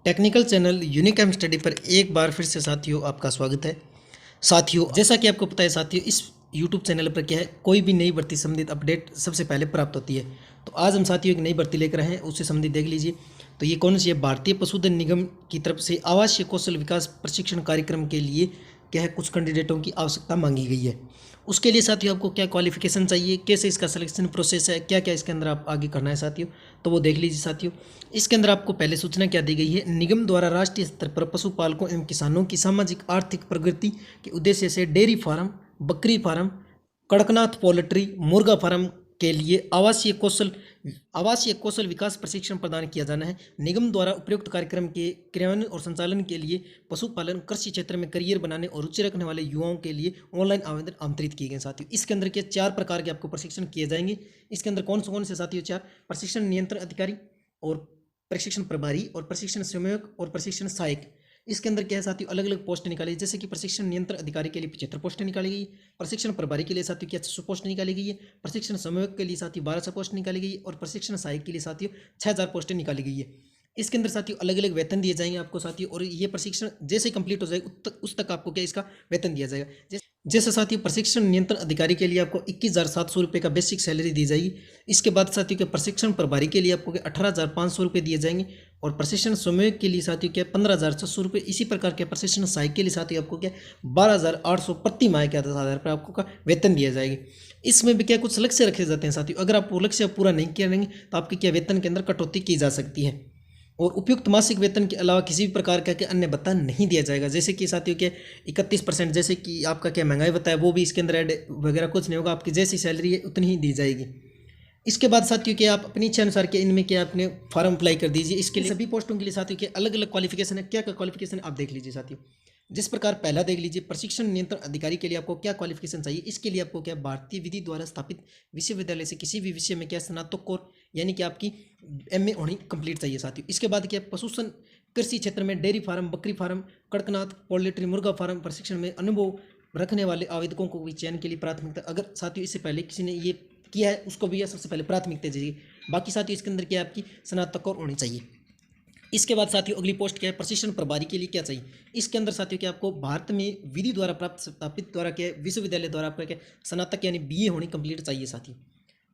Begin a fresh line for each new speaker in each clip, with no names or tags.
Technical channel unique study पर एक बार फिर से साथियों आपका स्वागत है। साथियों, जैसा कि आपको पता है साथियों, इस यूट्यूब चैनल पर क्या है, कोई भी नई भर्ती संबंधित अपडेट सबसे पहले प्राप्त होती है। तो आज हम साथियों एक नई भर्ती लेकर आए हैं, उससे संबंधित देख लीजिए। तो ये कौन सी है? भारतीय पशुधन निगम की तरफ से आवासीय कौशल विकास प्रशिक्षण कार्यक्रम के लिए क्या है, कुछ कैंडिडेटों की आवश्यकता मांगी गई है। उसके लिए साथियों आपको क्या क्वालिफिकेशन चाहिए, कैसे इसका सिलेक्शन प्रोसेस है, क्या क्या इसके अंदर आप आगे करना है साथियों, तो वो देख लीजिए साथियों। इसके अंदर आपको पहले सूचना क्या दी गई है? निगम द्वारा राष्ट्रीय स्तर पर पशुपालकों एवं किसानों की सामाजिक आर्थिक प्रगति के उद्देश्य से डेयरी फार्म, बकरी फार्म, कड़कनाथ पोल्ट्री, मुर्गा फार्म के लिए आवासीय कौशल विकास प्रशिक्षण प्रदान किया जाना है। निगम द्वारा उपयुक्त कार्यक्रम के क्रियान्वयन और संचालन के लिए पशुपालन कृषि क्षेत्र में करियर बनाने और रुचि रखने वाले युवाओं के लिए ऑनलाइन आवेदन आमंत्रित किए गए साथियों। इसके अंदर के 4 प्रकार के आपको प्रशिक्षण किए जाएंगे। इसके अंदर कौन से साथियों? 4। प्रशिक्षण नियंत्रण अधिकारी और प्रशिक्षण प्रभारी और प्रशिक्षण समन्वयक और प्रशिक्षण सहायक। इसके अंदर क्या है साथियों, अलग अलग पोस्ट निकाली, जैसे कि प्रशिक्षण नियंत्रण अधिकारी के लिए 75 पोस्ट निकाली गई, प्रशिक्षण प्रभारी के लिए साथियों क्या 600 पोस्ट निकाली गई है, प्रशिक्षण समन्वयक के लिए साथियों 1200 पोस्ट निकाली गई है और प्रशिक्षण सहायक के लिए साथियों 6000 पोस्टें निकाली गई है। इसके अंदर साथियों अलग अलग वेतन दिए जाएंगे आपको साथियों, और ये प्रशिक्षण जैसे कंप्लीट हो जाएगा उस तक आपको क्या इसका वेतन दिया जाएगा। जैसे साथियों प्रशिक्षण नियंत्रण अधिकारी के लिए आपको 21,700 रुपये का बेसिक सैलरी दी जाएगी। इसके बाद साथियों के प्रशिक्षण प्रभारी के लिए आपको 18,500 रुपये दिए जाएंगे और प्रशिक्षण समन्वयक के लिए साथियों क्या 15,600 रुपये। इसी प्रकार के प्रशिक्षण सहायक के लिए साथियों आपको क्या 12,800 प्रति माह के 10,000 रुपये आपको का वेतन दिया जाएगा। इसमें भी क्या कुछ लक्ष्य रखे जाते हैं साथियों, अगर आप वो लक्ष्य पूरा नहीं करेंगे तो आपके क्या वेतन के अंदर कटौती की जा सकती है। और उपयुक्त मासिक वेतन के अलावा किसी भी प्रकार का अन्य भत्ता नहीं दिया जाएगा। जैसे कि साथियों के 31%, जैसे कि आपका क्या महंगाई भत्ता है वो भी इसके अंदर ऐड वगैरह कुछ नहीं होगा, आपकी जैसी सैलरी है उतनी ही दी जाएगी। इसके बाद साथियों के आप अपनी इच्छा अनुसार के इनमें क्या अपने फॉर्म अप्लाई कर दीजिए। इसके लिए सभी पोस्टों के लिए साथियों के अलग अलग क्वालिफिकेशन है। क्या क्या क्वालिफिकेशन आप देख लीजिए साथियों। जिस प्रकार पहला देख लीजिए, प्रशिक्षण नियंत्रण अधिकारी के लिए आपको क्या क्वालिफिकेशन चाहिए। इसके लिए आपको क्या भारतीय विधि द्वारा स्थापित विश्वविद्यालय से किसी भी विषय में क्या स्नातक और यानी कि आपकी MA होनी कंप्लीट चाहिए साथियों। इसके बाद क्या पशुधन कृषि क्षेत्र में डेयरी फार्म, बकरी फार्म, कड़कनाथ पोल्ट्री, मुर्गा फार्म प्रशिक्षण में अनुभव रखने वाले आवेदकों को भी चयन के लिए प्राथमिकता। अगर साथियों इससे पहले किसी ने ये किया है उसको भी सबसे पहले प्राथमिकता दीजिए। बाकी साथियों इसके अंदर क्या आपकी स्नातक और होनी चाहिए। इसके बाद साथियों अगली पोस्ट क्या है? प्रशिक्षण प्रभारी के लिए क्या चाहिए। इसके अंदर साथियों क्या आपको भारत में विधि द्वारा प्राप्त स्थापित द्वारा क्या विश्वविद्यालय द्वारा आपका क्या स्नातक यानी BA होनी कंप्लीट चाहिए साथियों।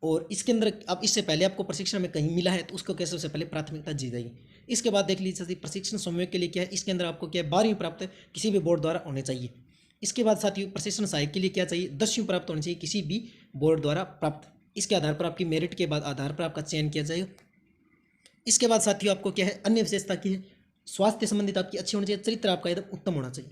और इसके अंदर अब इससे पहले आपको प्रशिक्षण में कहीं मिला है तो उसको कैसे सबसे पहले प्राथमिकता दी जाएगी। इसके बाद देख लीजिए साथियों प्रशिक्षण समन्वयक के लिए क्या है। इसके अंदर आपको क्या 12वीं प्राप्त किसी भी बोर्ड द्वारा होने चाहिए। इसके बाद साथियों प्रशिक्षण सहायक के लिए क्या चाहिए? 10वीं प्राप्त होनी चाहिए किसी भी बोर्ड द्वारा प्राप्त। इसके आधार पर आपकी मेरिट के बाद आधार पर आपका चयन किया जाएगा। इसके बाद साथियों आपको क्या है अन्य विशेषता की है, स्वास्थ्य संबंधित आपकी अच्छी होनी चाहिए, चरित्र आपका एकदम उत्तम होना चाहिए।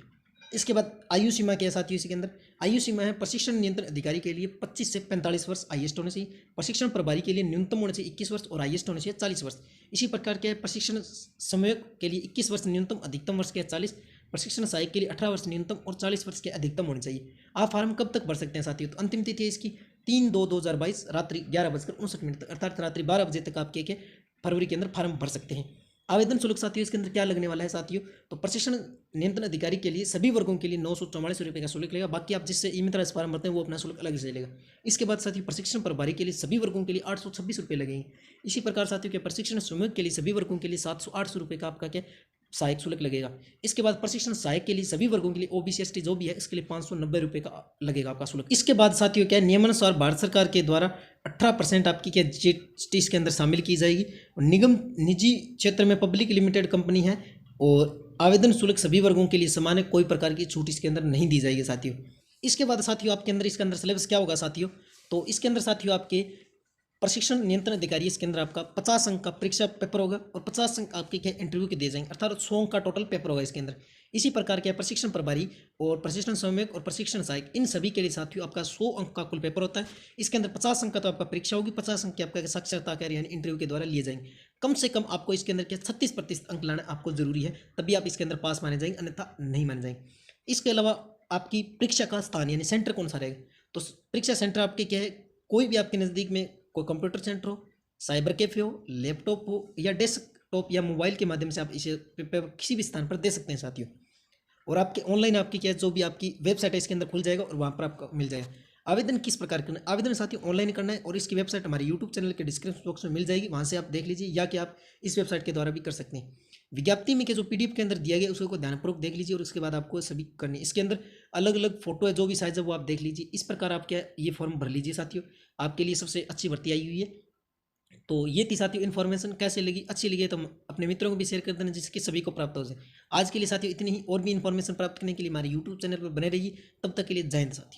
इसके बाद आयु सीमा क्या है साथियों, इसके अंदर आयु सीमा है प्रशिक्षण नियंत्रण अधिकारी के लिए 25 से 45 वर्ष हाईएस्ट होने चाहिए, प्रशिक्षण प्रभारी के लिए न्यूनतम होने चाहिए 21 वर्ष और हाईएस्ट होने चाहिए 40 वर्ष। इसी प्रकार के प्रशिक्षण समन्वयक के लिए 21 वर्ष न्यूनतम, अधिकतम वर्ष के 40, प्रशिक्षण सहायक के लिए 18 वर्ष न्यूनतम और 40 वर्ष के अधिकतम होने चाहिए। आप फार्म कब तक भर सकते हैं साथियों? तो अंतिम तिथि है इसकी 3/2/2022 रात्रि 11:59 तक, अर्थात रात्रि 12 बजे तक आपके फरवरी के अंदर फॉर्म भर सकते हैं। आवेदन शुल्क साथियों इसके अंदर क्या लगने वाला है साथियों, तो प्रशिक्षण नियंत्रण अधिकारी के लिए सभी वर्गों के लिए 944 रुपये का शुल्क लगेगा। बाकी आप जिससे ई-मित्र फॉर्म भरते हैं वो अपना शुल्क अलग से लेगा। इसके बाद साथियों प्रशिक्षण प्रभारी के लिए सभी वर्गों के लिए 826 रुपये लगेंगे। इसी प्रकार साथियों के प्रशिक्षण समन्वयक के लिए सभी वर्गों के लिए 700-800 रुपये का आपका क्या सहायक शुल्क लगेगा। इसके बाद प्रशिक्षण सहायक के लिए सभी वर्गों के लिए OBC ST जो भी है इसके लिए 590 रुपये का लगेगा आपका शुल्क। इसके बाद साथियों क्या नियमानुसार भारत सरकार के द्वारा 18% आपकी क्या GST इसके अंदर शामिल की जाएगी। निगम निजी क्षेत्र में पब्लिक लिमिटेड कंपनी है और आवेदन शुल्क सभी वर्गों के लिए समान है, कोई प्रकार की छूट इसके अंदर नहीं दी जाएगी साथियों। इसके बाद साथियों आपके अंदर इसके अंदर सिलेबस क्या होगा साथियों, तो इसके अंदर साथियों आपके प्रशिक्षण नियंत्रण अधिकारी इसके अंदर आपका 50 अंक का परीक्षा पेपर होगा और 50 अंक आपके क्या इंटरव्यू के दिए जाएंगे, अर्थात 100 अंक का टोटल पेपर होगा इसके अंदर। इसी प्रकार के प्रशिक्षण प्रभारी और प्रशिक्षण समन्वयक और प्रशिक्षण सहायक इन सभी के लिए साथियों आपका 100 अंक का कुल पेपर होता है। इसके अंदर 50 अंक का तो आपका परीक्षा होगी, 50 अंक की आपका साक्षरता कार्य यानी इंटरव्यू के द्वारा लिए जाएंगे। कम से कम आपको इसके अंदर क्या 36% अंक लाना आपको जरूरी है, तभी आप इसके अंदर पास माने जाएंगे, अन्यथा नहीं माने जाएंगे। इसके अलावा आपकी परीक्षा का स्थान यानी सेंटर कौन सा रहेगा, तो परीक्षा सेंटर आपके क्या है, कोई भी आपके नज़दीक में कोई कंप्यूटर सेंटर हो, साइबर कैफे हो, लैपटॉप हो या डेस्कटॉप या मोबाइल के माध्यम से आप इसे किसी भी स्थान पर दे सकते हैं साथियों। और आपके ऑनलाइन आपकी क्या जो भी आपकी वेबसाइट है इसके अंदर खुल जाएगा और वहाँ पर आपको मिल जाएगा। आवेदन किस प्रकार करना है, आवेदन साथियों ऑनलाइन करना है और इसकी वेबसाइट हमारे यूट्यूब चैनल के डिस्क्रिप्शन बॉक्स में मिल जाएगी, वहाँ से आप देख लीजिए, या कि आप इस वेबसाइट के द्वारा भी कर सकते हैं। विज्ञप्ति में के जो पीडीएफ के अंदर दिया गया उसको ध्यानपूर्वक देख लीजिए और उसके बाद आपको सभी करनी। इसके अंदर अलग अलग फोटो है, जो भी साइज है वो आप देख लीजिए। इस प्रकार आप क्या ये फॉर्म भर लीजिए साथियों, आपके लिए सबसे अच्छी भर्ती आई हुई है। तो ये थी साथियों इन्फॉर्मेशन। कैसे लगी, अच्छी लगी तो अपने मित्रों को भी शेयर कर देना जिससे सभी को प्राप्त हो जाए। आज के लिए साथियों इतनी ही, और भी इन्फॉर्मेशन प्राप्त करने के लिए हमारे यूट्यूब चैनल पर बने रहिए। तब तक के लिए जय हिंद साथियों।